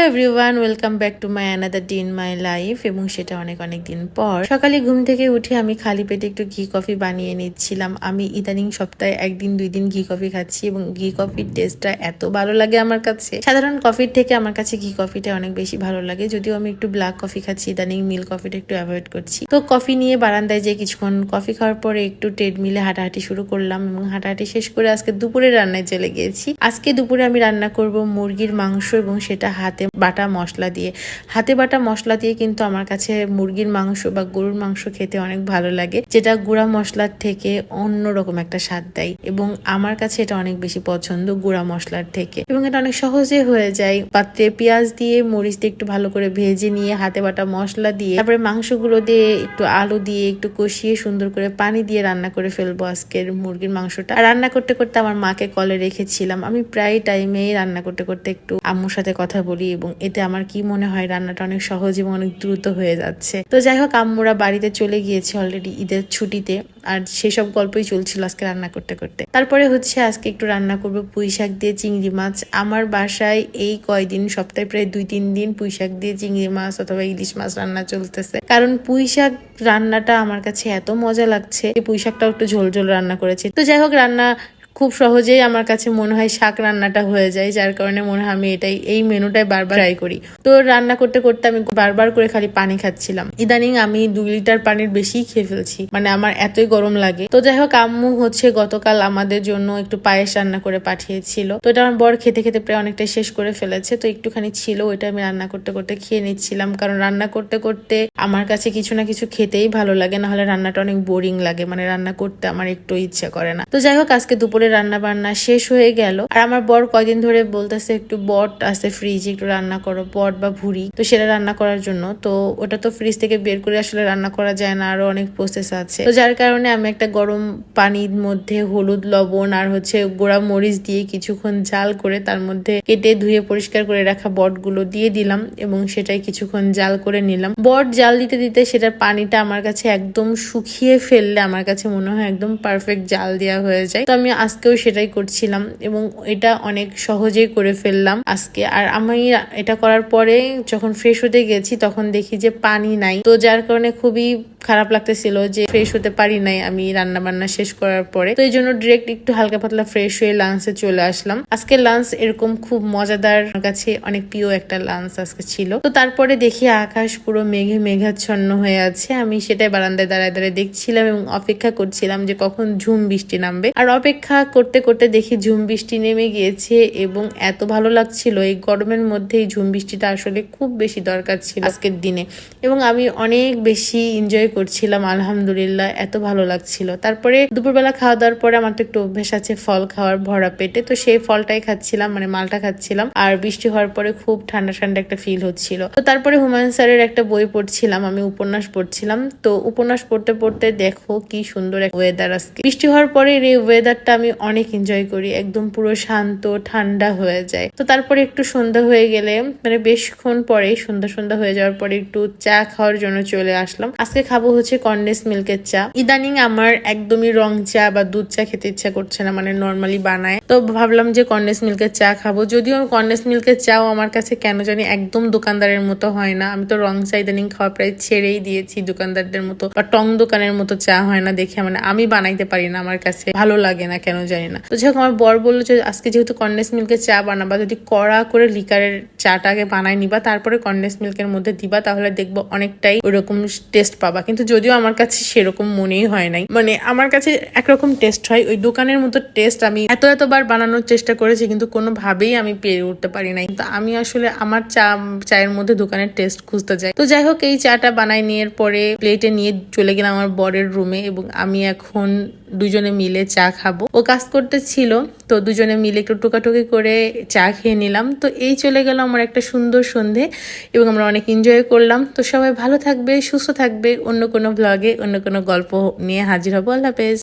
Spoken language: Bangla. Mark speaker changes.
Speaker 1: Everyone, welcome back to my another day in my life. এবং সেটা অনেক দিন পর। সকালে ঘুম থেকে উঠে আমি খালি পেটে একটু ঘি কফি বানিয়ে নিচ্ছিলাম। আমি ইদানিং সপ্তাহে 1-2 দিন ঘি কফি খাচ্ছি এবং ঘি কফির টেস্টটা এত ভালো লাগে আমার কাছে। সাধারণ কফির থেকে আমার কাছে ঘি কফিটা অনেক বেশি ভালো লাগে। যদিও আমি একটু ব্ল্যাক কফি খাচ্ছি, ইদানিং মিল্ক কফিটা একটু অ্যাভয়েড করছি। তো কফি নিয়ে বারান্দায় যে কিছুক্ষণ কফি খাওয়ার পরে একটু ট্রেডমিলে হাঁটাহাঁটি শুরু করলাম এবং হাঁটাহাঁটি শেষ করে আজকে দুপুরে রান্নায় চলে গিয়েছি। আজকে দুপুরে আমি রান্না করব মুরগির মাংস এবং সেটা হাতে বাটা মশলা দিয়ে। হাতে বাটা মশলা দিয়ে কিন্তু আমার কাছে মুরগির মাংস বা গরুর মাংস খেতে অনেক ভালো লাগে, যেটা গুঁড়া মশলার থেকে অন্যরকম একটা স্বাদ দেয় এবং আমার কাছে এটা অনেক বেশি পছন্দ গুঁড়া মশলার থেকে। এবং এটা অনেক সহজে হয়ে যায়। পাত্রে পেঁয়াজ দিয়ে মরিচ দিয়ে একটু ভালো করে ভেজে নিয়ে হাতে বাটা মশলা দিয়ে তারপরে মাংসগুলো দিয়ে একটু আলু দিয়ে একটু কষিয়ে সুন্দর করে পানি দিয়ে রান্না করে ফেলবো আজকের মুরগির মাংসটা। রান্না করতে করতে আমার মাকে কলে রেখেছিলাম। আমি প্রায় টাইমেই রান্না করতে করতে একটু আম্মুর সাথে কথা বলি এবং এতে আমার কি মনে হয় রান্নাটা অনেক সহজ এবং অনেক দ্রুত হয়ে যাচ্ছে। তো যাই হোক, আম্মুরা বাড়িতে চলে গিয়েছে অলরেডি ঈদের ছুটিতে, আর সেসব গল্পই চলছিল আজকে রান্না করতে করতে। তারপরে হচ্ছে আজকে একটু রান্না করবো পুঁই শাক দিয়ে চিংড়ি মাছ। আমার বাসায় এই কয়দিন সপ্তাহে প্রায় 2-3 দিন পুঁই শাক দিয়ে চিংড়ি মাছ অথবা ইলিশ মাছ রান্না চলতেছে, কারণ পুঁই শাক রান্নাটা আমার কাছে এত মজা লাগছে। পুঁই শাকটাও একটু ঝোল ঝোল রান্না করেছি। তো যাই হোক, রান্না খুব সহজেই আমার কাছে মনে হয় শাক রান্নাটা হয়ে যায়, যার কারণে মনে হয় আমি এই মেনুটাই বারবার ট্রাই করি। তো রান্না করতে করতে আমি বারবার করে খালি পানি খাচ্ছিলাম। ইদানিং আমি 2 লিটার পানির বেশি খেয়ে ফেলছি, মানে আমার এতই গরম লাগে। তো যাই হোক, আম্মু হচ্ছে গতকাল আমাদের জন্য একটু পায়েস রান্না করে পাঠিয়েছিল। তো এটা আমার বর খেতে খেতে প্রায় অনেকটাই শেষ করে ফেলেছে। তো একটুখানি ছিল, ওইটা আমি রান্না করতে করতে খেয়ে নিচ্ছিলাম, কারণ রান্না করতে করতে আমার কাছে কিছু না কিছু খেতেই ভালো লাগে, না হলে রান্নাটা অনেক বোরিং লাগে, মানে রান্না করতে আমার একটু ইচ্ছা করে না। তো যাই হোক, আজকে দুপুরে রান্না বান্না শেষ হয়ে গেল। আর আমার বর কয়দিন ধরে বলতেছে একটু বট আছে ফ্রিজে, একটু রান্না করো, বট বা ভুড়ি, তো সেটা রান্না করার জন্য। তো ওটা তো ফ্রিজ থেকে বের করে আসলে রান্না করা যায় না, আরো অনেক প্রসেস আছে। তো যার কারণে আমি একটা গরম পানির মধ্যে হলুদ লবণ আর হচ্ছে গোড়া মরিচ দিয়ে কিছুক্ষণ জাল করে তার মধ্যে কেটে ধুয়ে পরিষ্কার করে রাখা বট গুলো দিয়ে দিলাম এবং সেটাই কিছুক্ষণ জাল করে নিলাম। বট জাল দিতে দিতে সেটার পানিটা আমার কাছে একদম শুকিয়ে ফেললে আমার কাছে মনে হয় একদম পারফেক্ট জাল দেওয়া হয়ে যায়। তো আমি আজকেও সেটাই করছিলাম এবং এটা অনেক সহজেই করে ফেললাম আজকে। আর আমি এটা করার পরে যখন ফ্রেশ হতে গেছি তখন দেখি যে পানি নাই, তো যার কারণে খুবই খারাপ লাগতেছিল যে ফ্রেশ হতে পারি নাই আমি রান্না বান্না শেষ করার পরে। তো এই জন্য ডিরেক্ট একটু হালকা পাতলা ফ্রেশ হয়ে লাঞ্চে চলে আসলাম। আজকে লাঞ্চ এরকম খুব মজাদার, আমার কাছে অনেক প্রিয় একটা লাঞ্চ আজকে ছিল। তো তারপরে দেখি আকাশ পুরো মেঘে মেঘাচ্ছন্ন হয়ে আছে। আমি সেটাই বারান্দায় দাঁড়ায় দাঁড়ায় দেখছিলাম এবং অপেক্ষা করছিলাম যে কখন ঝুম বৃষ্টি নামবে। আর অপেক্ষা করতে করতে দেখি ঝুম বৃষ্টি নেমে গিয়েছে এবং এত ভালো লাগছিল। এই গরমের মধ্যে এই ঝুম বৃষ্টিটা আসলে খুব বেশি দরকার ছিল আজকের দিনে এবং আমি অনেক বেশি এনজয় করছিলাম। আলহামদুলিল্লাহ, এত ভালো লাগছিল। তারপরে দুপুরবেলা খাওয়া দাওয়ার পরে আমার তো একটু অভ্যেস আছে ফল খাওয়ার ভরা পেটে, তো সেই ফলটাই খাচ্ছিলাম, মানে মালটা খাচ্ছিলাম। আর বৃষ্টি হওয়ার পরে খুব ঠান্ডা ঠান্ডা একটা ফিল হচ্ছিল। তো তারপরে হুমায়ুন স্যারের একটা বই পড়ছিলাম, আমি উপন্যাস পড়ছিলাম। তো উপন্যাস পড়তে পড়তে দেখো কি সুন্দর এক ওয়েদার আজকে। বৃষ্টি হওয়ার পরে এই ওয়েদারটা আমি অনেক এনজয় করি, একদম পুরো শান্ত ঠান্ডা হয়ে যায়। তো তারপরে একটু সন্ধ্যা হয়ে গেলে, মানে বেশক্ষণ পরে সন্ধ্যা হয়ে যাওয়ার পরে একটু চা খাওয়ার জন্য চলে আসলাম। আজকে খাবো হচ্ছে কন্ডেন্স মিল্কের চা। ইদানিং আমার একদমই রং চা বা দুধ চা খেতে ইচ্ছা করছে না, মানে নর্মালি বানায়। তো ভাবলাম যে কন্ডেন্স মিল্কের চা খাবো। যদিও কন্ডেন্স মিল্কের চাও আমার কাছে কেন জানি একদম দোকানদারের মতো হয় না। আমি তো রং চা ইদানিং খাওয়া প্রায় ছেড়েই দিয়েছি, দোকানদারদের মতো বা টং দোকানের মতো চা হয় না দেখে, মানে আমি বানাইতে পারি না, আমার কাছে ভালো লাগে না কেন জানি না। তো যাই হোক, আমার বর বললো যে আজকে যেহেতু কন্ডেন্স মিল্কের চা বানাবা, যদি কড়া করে লিকারের চাটাকে বানাই নিবা, তারপরে কন্ডেন্স মিল্কের মধ্যে দিবা, তাহলে দেখবো অনেকটাই ওইরকম টেস্ট পাবা। কিন্তু যদিও আমার কাছে সেরকম মনেই হয় নাই, মানে আমার কাছে একরকম টেস্ট হয়, ওই দোকানের মতো টেস্ট আমি এতবার বানানোর চেষ্টা করেছি কিন্তু কোনোভাবেই আমি পেরে উঠতে পারি নাই। তো আমি আসলে আমার চায়ের মধ্যে দোকানের টেস্ট খুঁজতে যাই। তো যাই হোক, এই চাটা বানাই নিয়ে পরে প্লেটে নিয়ে চলে গেলাম আমার বরের রুমে এবং আমি এখন দুজনে মিলে চা খাবো। ও কাজ করতে ছিল, তো দুজনে মিলে একটু টুকাটুকি করে চা খেয়ে নিলাম। তো এই চলে গেল আমার একটা সুন্দর সন্ধে এবং আমরা অনেক এনজয় করলাম। তো সবাই ভালো থাকবে, সুস্থ থাকবে। অন্য কোনো ব্লগে অন্য কোনো গল্প নিয়ে হাজির হবো। আল্লাহ হাফেজ।